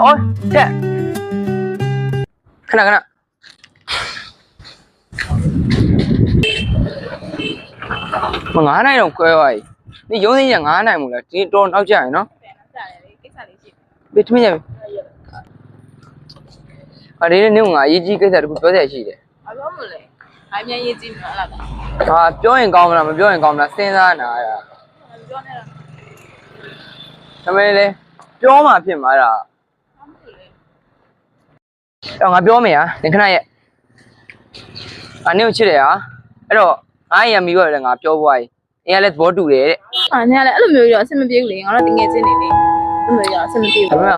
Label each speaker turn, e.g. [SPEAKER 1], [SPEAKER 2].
[SPEAKER 1] အော်တဲ့ခဏမ9နိုင်တော့ခွဲသွားပြီဒီရုံးစင်းကြီး9နိုင်မို့လားဒီတော်နောက်ကျရင်နော်ကိစ္စလေးရှိပြီထမင်းရပြီအဲ့ဒီနေ့ငါအရေးကြီးကိစ္စတခုပြောရရှိတယ်ဘာပြောမလဲအမြင်ရေးကြည့်မလားဟာပြောရင်ကောင်းမလားမပြောရင်ကောင်းမလားစဉ်းစားနေတာပြောနေတာသမီးလေးပြောမှဖြစ်မှာလားတော့ငါပြောမယ်ဟာသင်ခဏရဲ့အနေကိုချစ်တယ်ဟာအဲ့တော့ငါရမီတော့လည်းငါပြောပွားကြီးအင်းကလည်းသဘောတူတယ်တဲ့
[SPEAKER 2] ။ညာလည်းအဲ့လိုမျိုးကြီးတော့အဆင်မပြေဘူးလေ။ငါတို့တငယ်ချင်းနေလေ။အဲ့လိုမျိုးကြီးတော့အဆင်မပြေဘူး။
[SPEAKER 1] ဒါပေမဲ့